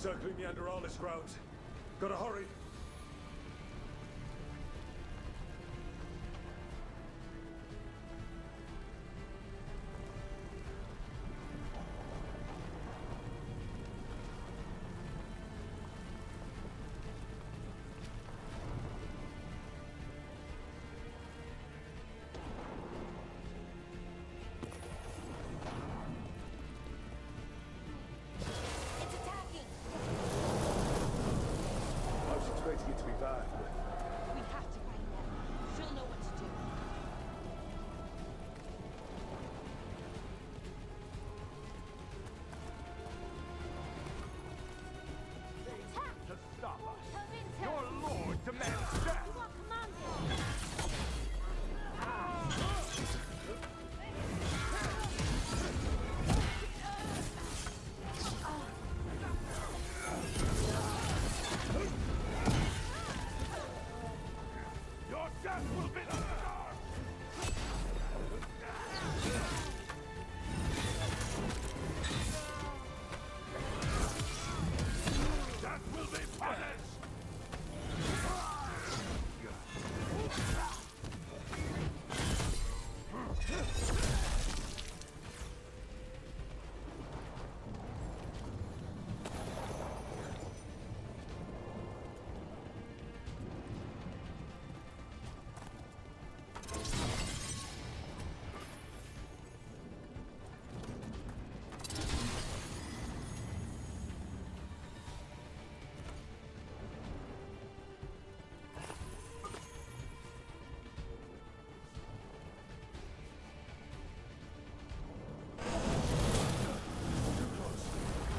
circling me under all this ground. Gotta hurry. Expecting it to be bad, but We have to find them. She'll know what to do. Attack! To stop us. Come in, Your lord demands death! You are commanded! Your death will be the start! Death will be punished!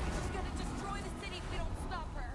She's gonna destroy the city if we don't stop her!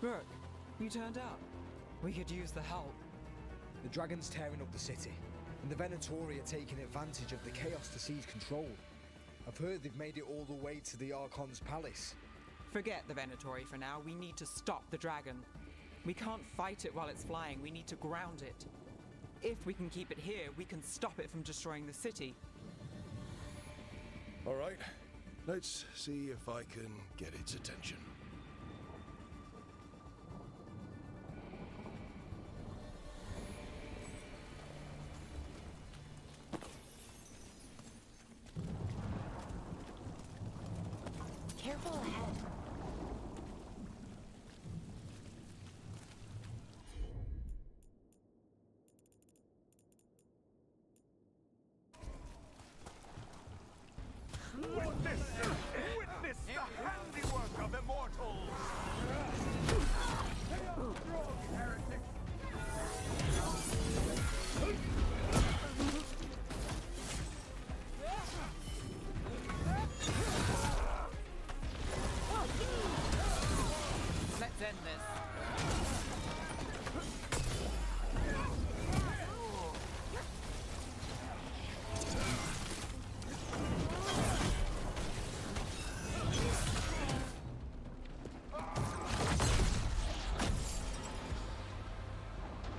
Brooke, you turned up. We could use the help. The dragon's tearing up the city, and the Venatori are taking advantage of the chaos to seize control. I've heard they've made it all the way to the Archon's palace. Forget the Venatori for now. We need to stop the dragon. We can't fight it while it's flying. We need to ground it. If we can keep it here, we can stop it from destroying the city. all right. Let's see if I can get its attention. Careful ahead. Witness the handiwork of immortals! Let's end this.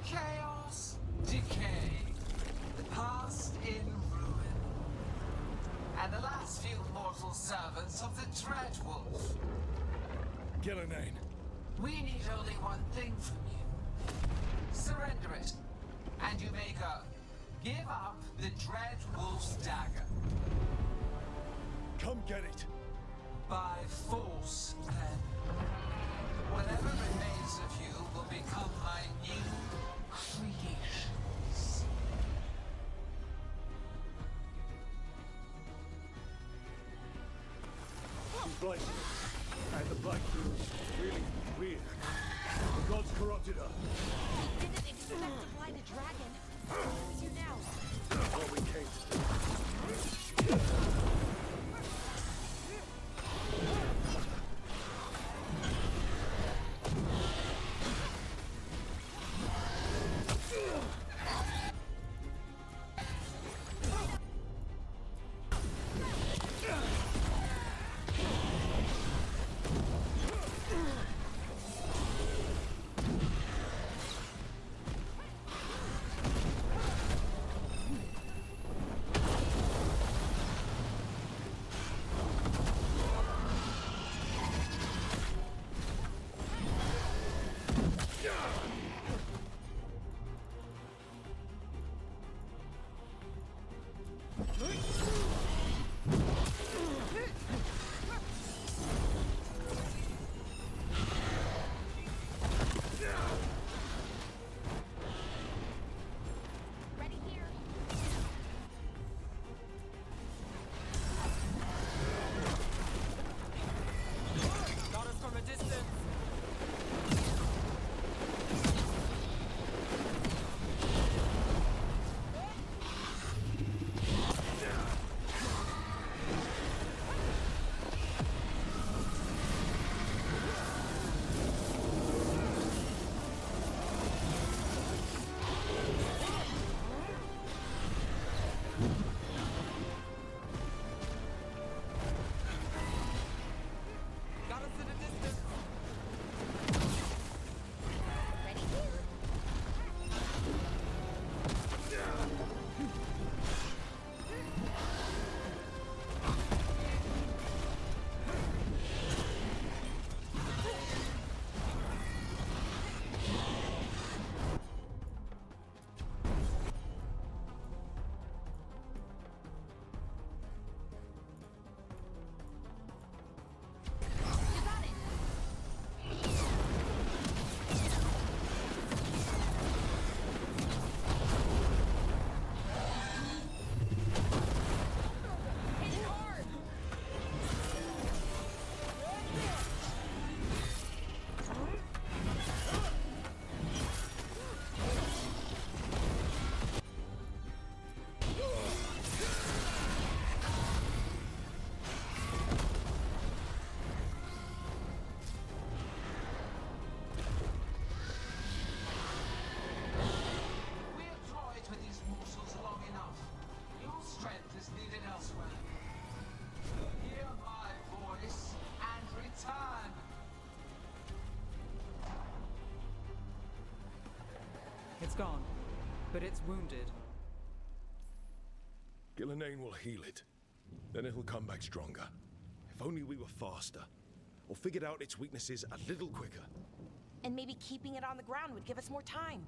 Chaos, decay, the past in ruin, and the last few mortal servants of the Dreadwolf. Gillenane. We need only one thing from you. Surrender it, and you may go. Give up the Dreadwolf's dagger. Come get it. by force, then. Whatever remains of you will become my new creations. She's blighted. And the blight feels really weird. The gods corrupted her. We didn't expect to blight a dragon. Who's you now? What we came to do. Ready here. Got us from a distance. Got us at a distance. Ready here. You got it. Hit it hard. We have toyed with these morsels long enough. Your strength is needed elsewhere. Hear my voice and return. It's gone, but it's wounded. Gillenane will heal it. Then it'll come back stronger. If only we were faster. Or figured out its weaknesses a little quicker. And maybe keeping it on the ground would give us more time.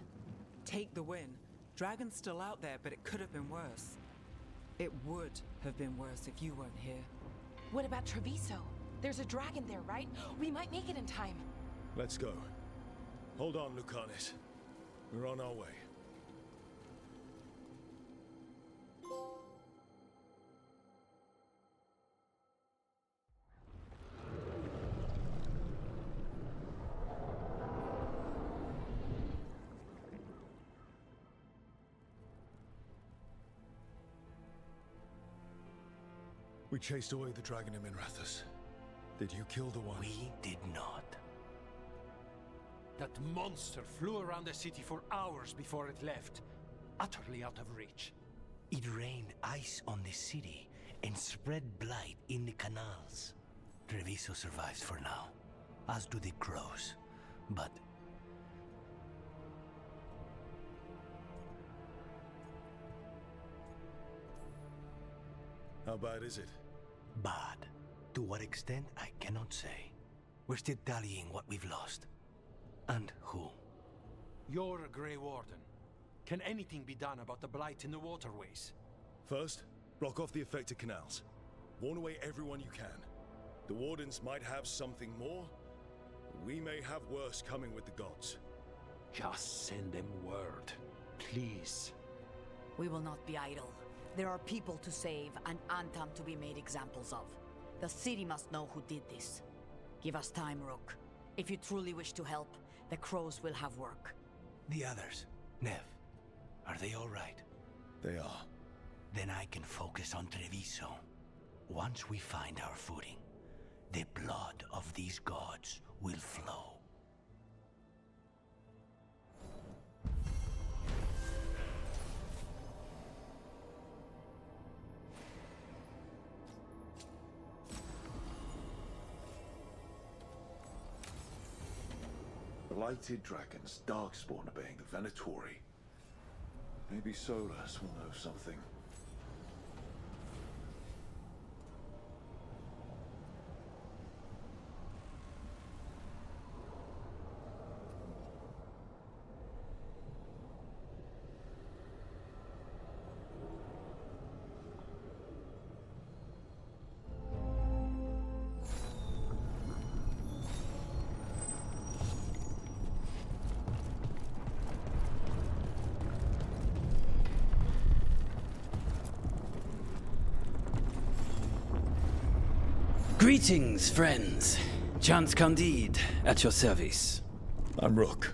Take the win. Dragon's still out there, but it could have been worse. It would have been worse if you weren't here. What about Treviso? There's a dragon there, right? We might make it in time. Let's go. Hold on, Lucanis. We're on our way. We chased away the dragon in Minrathous. Did you kill the one? We did not. That monster flew around the city for hours before it left, utterly out of reach. It rained ice on the city and spread blight in the canals. Treviso survives for now, as do the crows. But how bad is it? bad. To what extent, I cannot say. We're still tallying what we've lost. And who. You're a Grey Warden. Can anything be done about the blight in the waterways? First, block off the affected canals. Warn away everyone you can. The Wardens might have something more. We may have worse coming with the gods. Just send them word, please. We will not be idle. There are people to save and Antam to be made examples of. The city must know who did this. Give us time, Rook. If you truly wish to help, the crows will have work. The others, Nev, are they all right? They are. Then I can focus on Treviso. Once we find our footing, the blood of these gods will flow. Blighted dragons, darkspawn obeying the Venatori. Maybe Solas will know something. Greetings, friends. Chance Candide, at your service. I'm Rook.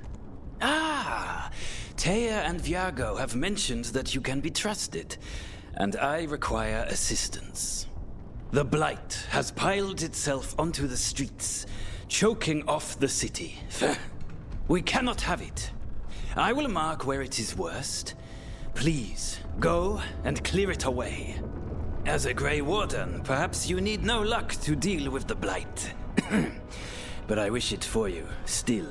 Ah! Taya and Viago have mentioned that you can be trusted, and I require assistance. The Blight has piled itself onto the streets, choking off the city. We cannot have it. I will mark where it is worst. Please, go and clear it away. As a Grey Warden, perhaps you need no luck to deal with the Blight. But I wish it for you, still.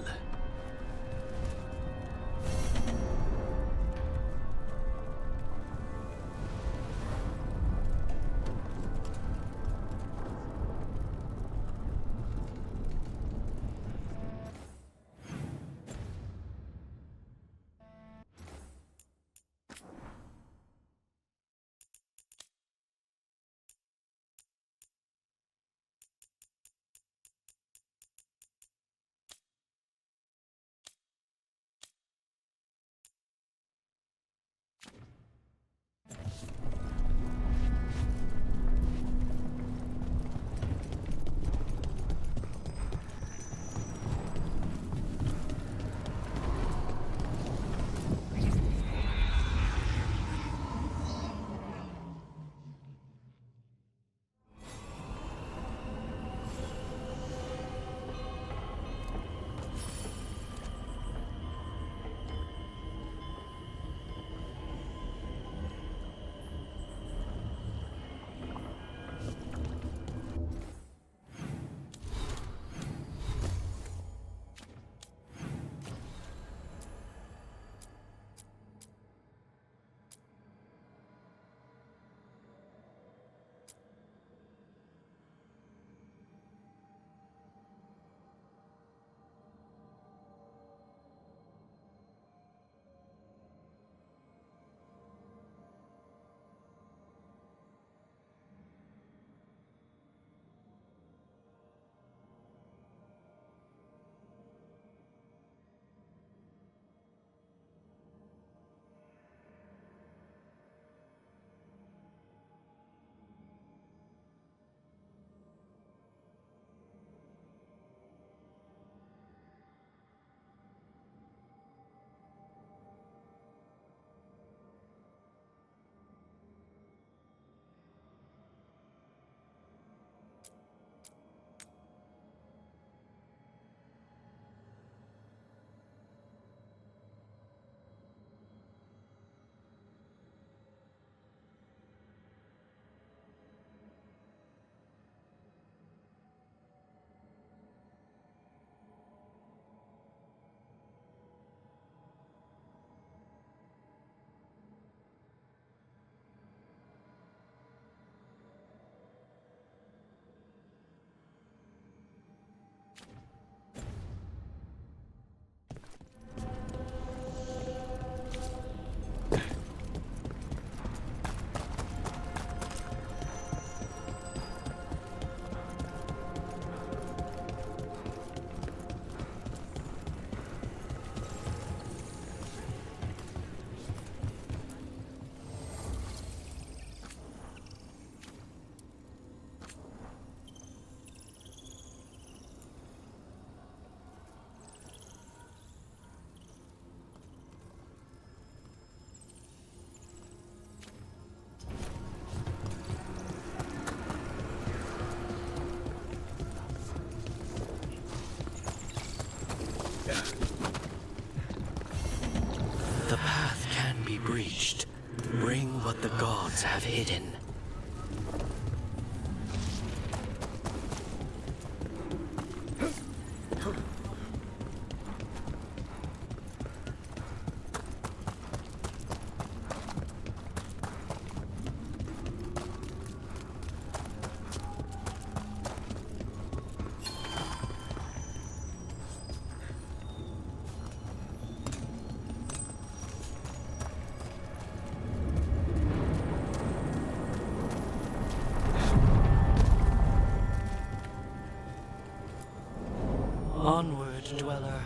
breached, bring what the gods have hidden. Onward, dweller.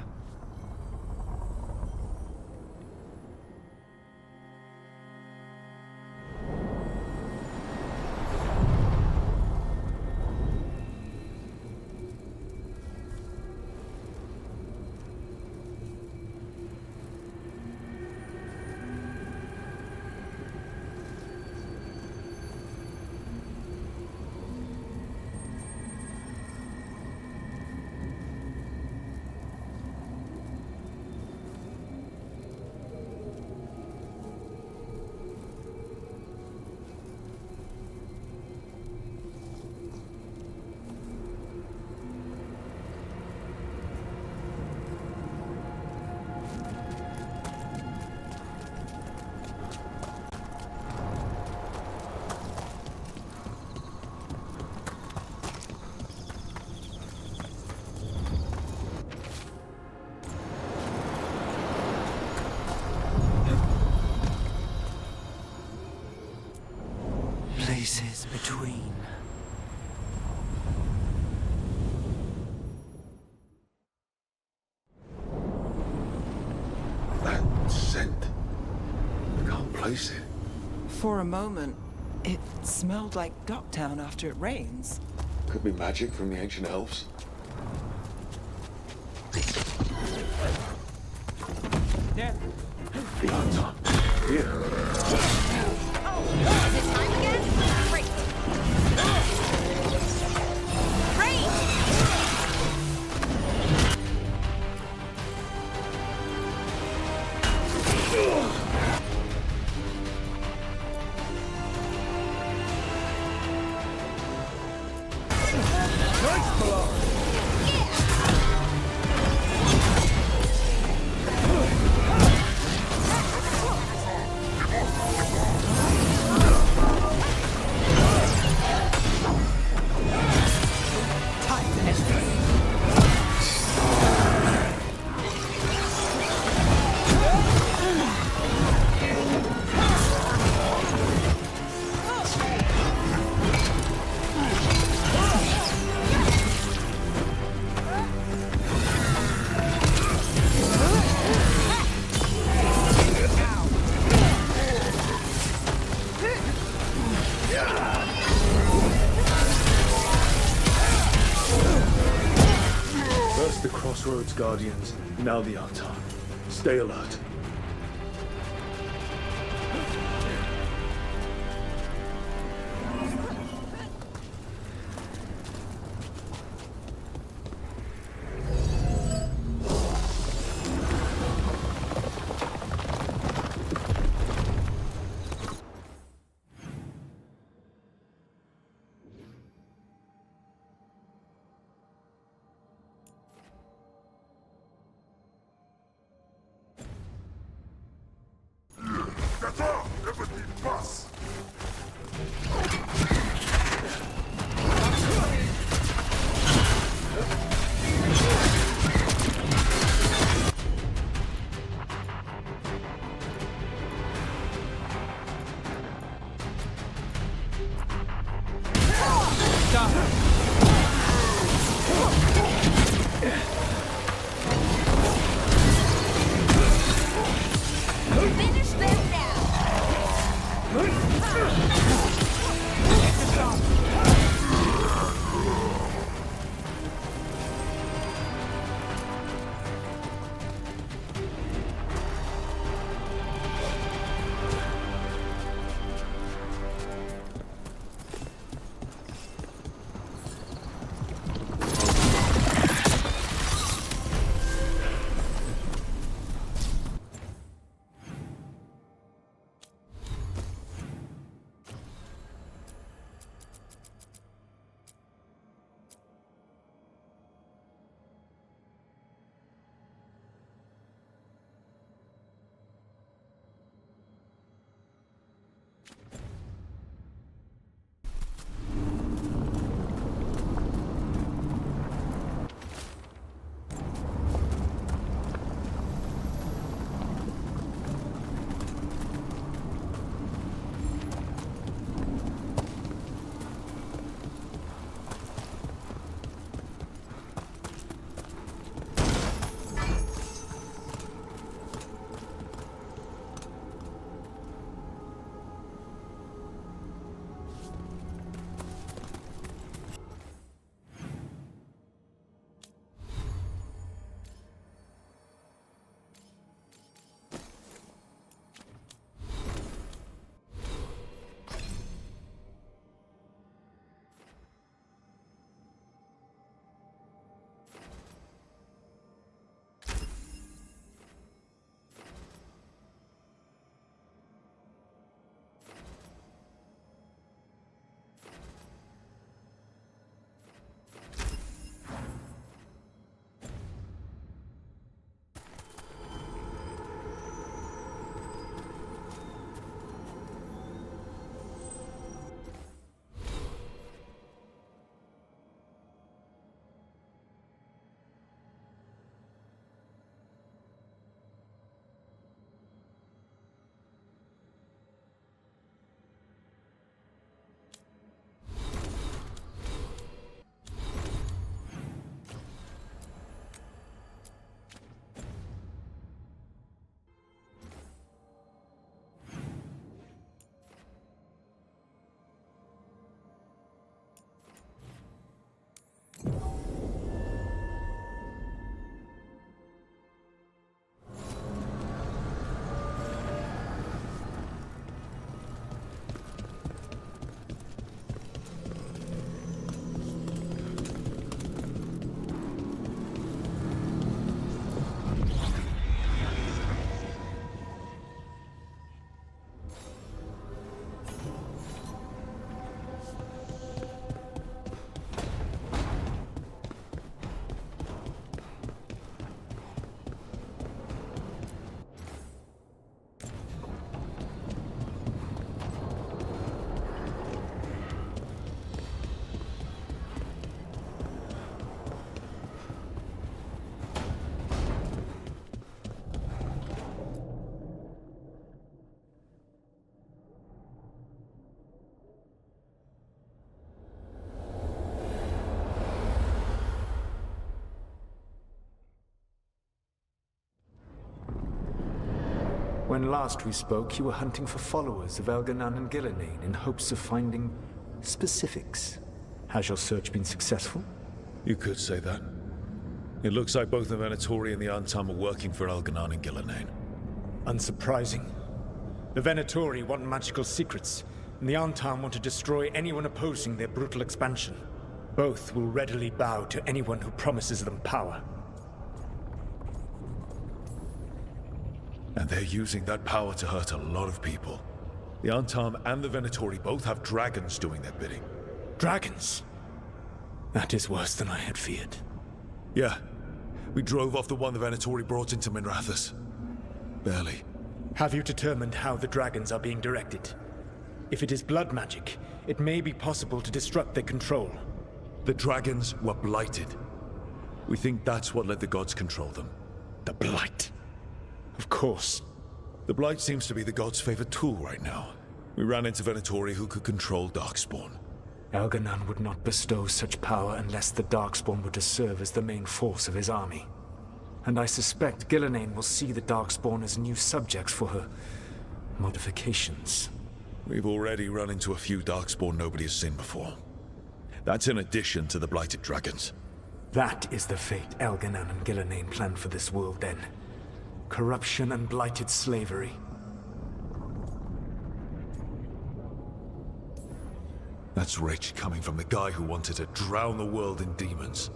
Places between. That scent. I can't place it. For a moment, it smelled like Ducktown after it rains. Could be magic from the ancient elves. Yeah. The answer. Here. Is it time again? Great. Rain! Nice blow! First the Crossroads Guardians, now the Artar. Stay alert. Finish them now! When last we spoke, you were hunting for followers of Elganan and Gillenane in hopes of finding specifics. Has your search been successful? You could say that. It looks like both the Venatori and the Antam are working for Elganan and Gillenane. Unsurprising. The Venatori want magical secrets, and the Antam want to destroy anyone opposing their brutal expansion. Both will readily bow to anyone who promises them power. And they're using that power to hurt a lot of people. The Antam and the Venatori both have dragons doing their bidding. Dragons? That is worse than I had feared. Yeah. We drove off the one the Venatori brought into Minrathous. Barely. Have you determined how the dragons are being directed? If it is blood magic, it may be possible to disrupt their control. The dragons were blighted. We think that's what let the gods control them. The blight? Of course. The blight seems to be the gods' favorite tool right now. We ran into Venatori who could control Darkspawn. Elganan would not bestow such power unless the Darkspawn were to serve as the main force of his army. And I suspect Gillenane will see the Darkspawn as new subjects for her modifications. We've already run into a few Darkspawn nobody has seen before. That's in addition to the blighted dragons. That is the fate Elganan and Gillenane planned for this world then. Corruption and blighted slavery. That's rich coming from the guy who wanted to drown the world in demons.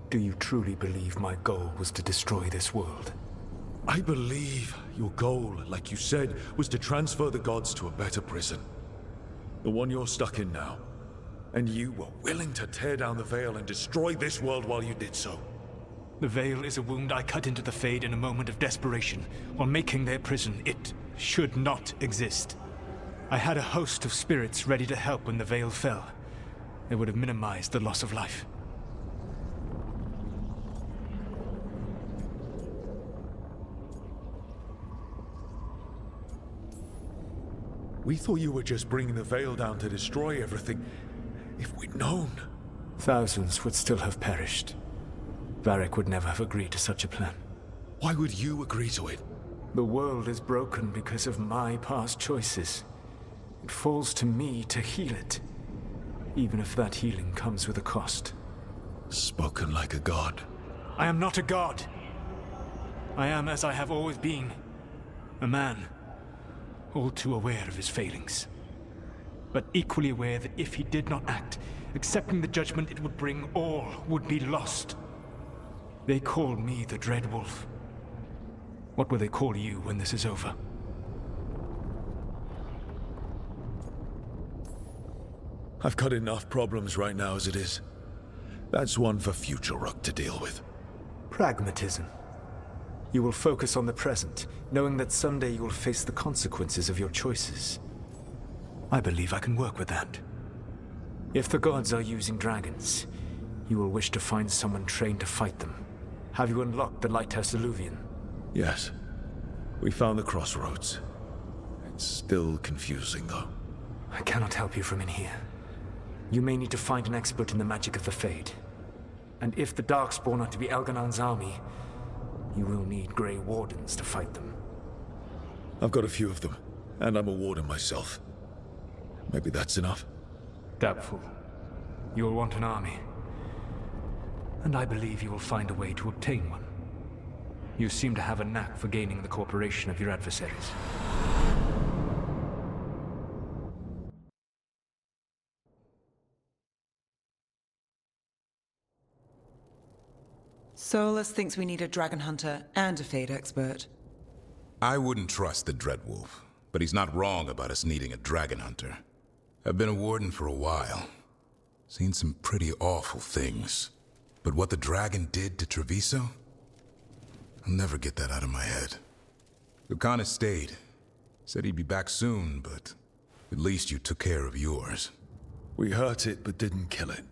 Do you truly believe my goal was to destroy this world? I believe your goal, like you said, was to transfer the gods to a better prison. The one you're stuck in now. And you were willing to tear down the veil and destroy this world while you did so. The veil is a wound I cut into the Fade in a moment of desperation, while making their prison. It should not exist. I had a host of spirits ready to help when the veil fell. They would have minimized the loss of life. We thought you were just bringing the veil down to destroy everything. If we'd known... Thousands would still have perished. Varric would never have agreed to such a plan. Why would you agree to it? The world is broken because of my past choices. It falls to me to heal it, even if that healing comes with a cost. Spoken like a god. I am not a god. I am as I have always been. A man, all too aware of his failings. But equally aware that if he did not act, accepting the judgment it would bring, all would be lost. They call me the Dread Wolf. What will they call you when this is over? I've got enough problems right now as it is. That's one for future Rook to deal with. Pragmatism. You will focus on the present, knowing that someday you will face the consequences of your choices. I believe I can work with that. If the gods are using dragons, you will wish to find someone trained to fight them. Have you unlocked the Lighthouse Illuvian? Yes. We found the crossroads. It's still confusing, though. I cannot help you from in here. You may need to find an expert in the magic of the Fade. And if the Darkspawn are to be Elganan's army, you will need Grey Wardens to fight them. I've got a few of them, and I'm a warden myself. Maybe that's enough? Doubtful. You will want an army. And I believe you will find a way to obtain one. You seem to have a knack for gaining the cooperation of your adversaries. Solus thinks we need a dragon hunter and a Fade expert. I wouldn't trust the Dreadwolf, but he's not wrong about us needing a dragon hunter. I've been a warden for a while. Seen some pretty awful things. But what the dragon did to Treviso? I'll never get that out of my head. Lucana stayed. Said he'd be back soon, but at least you took care of yours. We hurt it, but didn't kill it.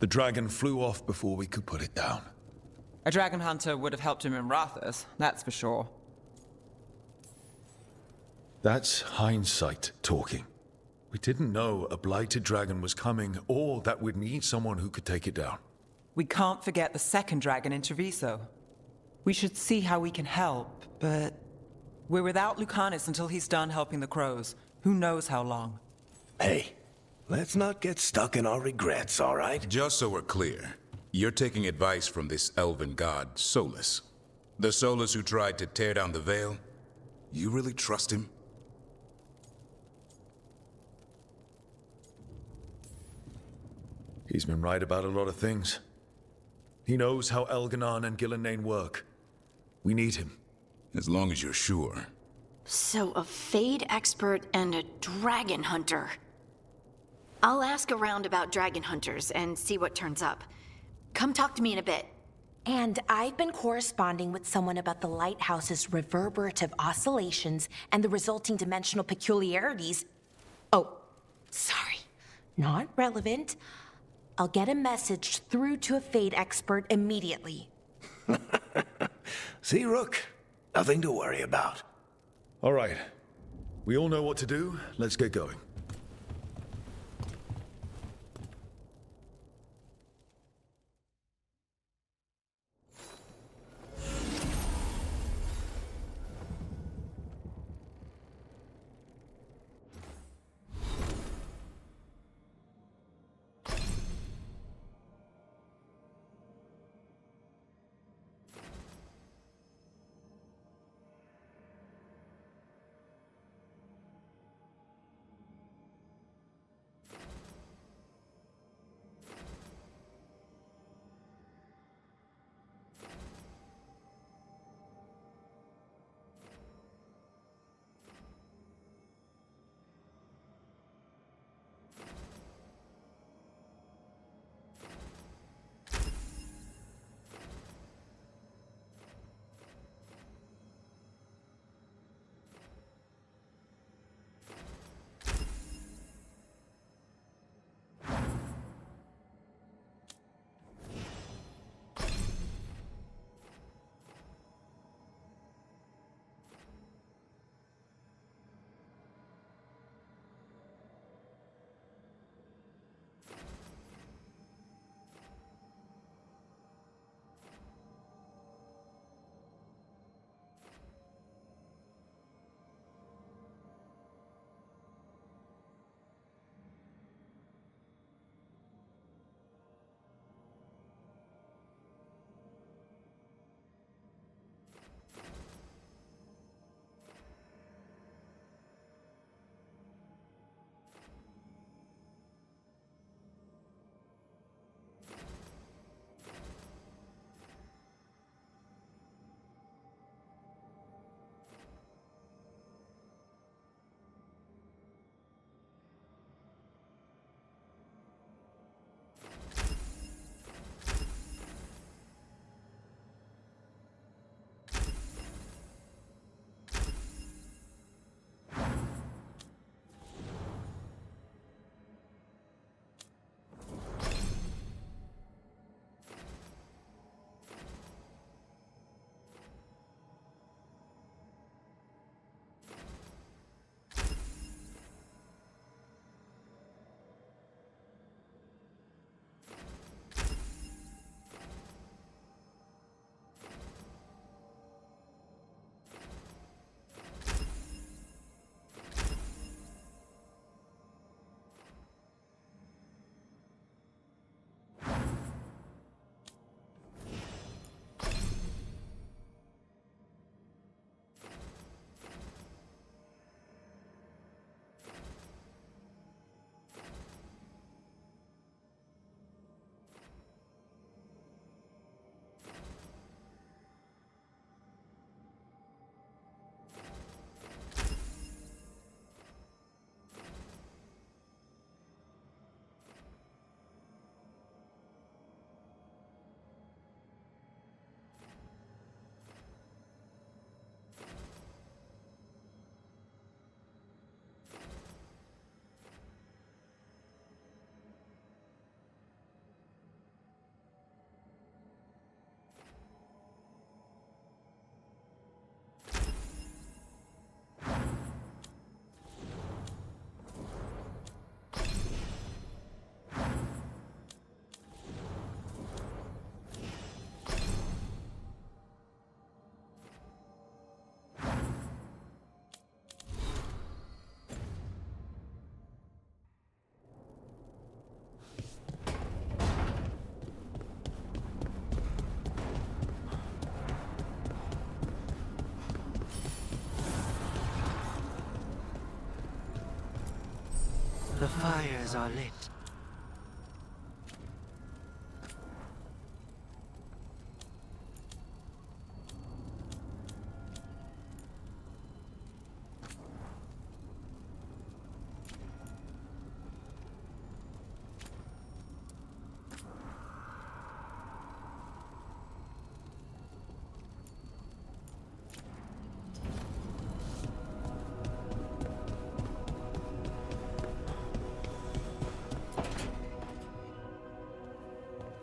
The dragon flew off before we could put it down. A dragon hunter would have helped him in Rathus, that's for sure. That's hindsight talking. We didn't know a blighted dragon was coming, or that we'd need someone who could take it down. We can't forget the second dragon in Treviso. We should see how we can help, but We're without Lucanus until he's done helping the crows. Who knows how long? Hey, let's not get stuck in our regrets, all right? Just so we're clear, you're taking advice from this elven god, Solus. The Solus who tried to tear down the Veil? You really trust him? He's been right about a lot of things. He knows how Elganon and Gillenane work. We need him. As long as you're sure. So, a Fade expert and a dragon hunter. I'll ask around about dragon hunters and see what turns up. Come talk to me in a bit. And I've been corresponding with someone about the lighthouse's reverberative oscillations and the resulting dimensional peculiarities. Oh, sorry. Not relevant. I'll get a message through to a Fade expert immediately. See, Rook? Nothing to worry about. All right. We all know what to do. Let's get going. The fires are lit.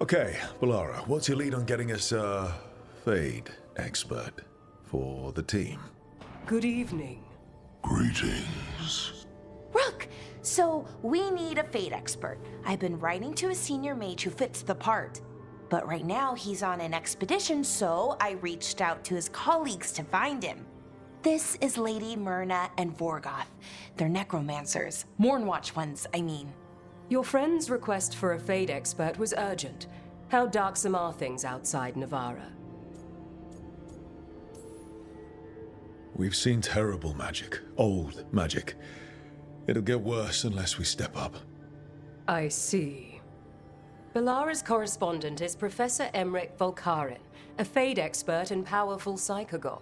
Okay, Balara, what's your lead on getting us a Fade expert for the team? Good evening. Greetings. Rook! So, we need a Fade expert. I've been writing to a senior mage who fits the part. But right now, he's on an expedition, so I reached out to his colleagues to find him. This is Lady Myrna and Vorgoth. They're necromancers. Mournwatch ones, I mean. Your friend's request for a Fade expert was urgent. How darksome are things outside Navarra? We've seen terrible magic. Old magic. It'll get worse unless we step up. I see. Balara's correspondent is Professor Emmerich Volkaren, a Fade expert and powerful psychagogue.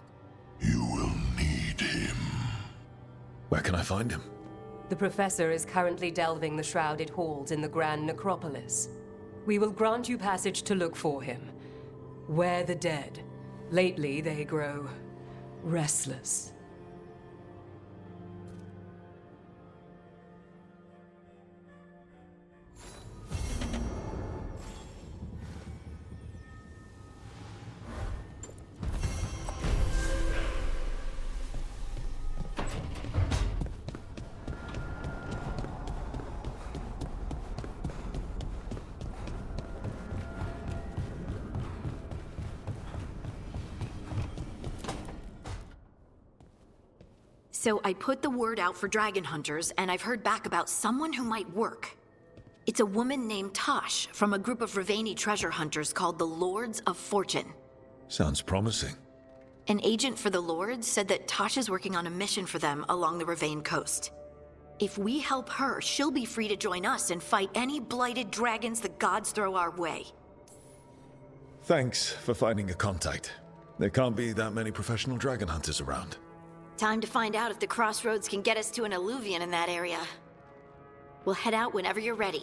Where can I find him? The Professor is currently delving the shrouded halls in the Grand Necropolis. We will grant you passage to look for him. Where the dead. Lately, they grow restless. So I put the word out for dragon hunters, and I've heard back about someone who might work. It's a woman named Tosh from a group of Ravani treasure hunters called the Lords of Fortune. Sounds promising. An agent for the Lords said that Tosh is working on a mission for them along the Ravane coast. If we help her, she'll be free to join us and fight any blighted dragons the gods throw our way. Thanks for finding a contact. There can't be that many professional dragon hunters around. Time to find out if the crossroads can get us to an alluvion in that area. We'll head out whenever you're ready.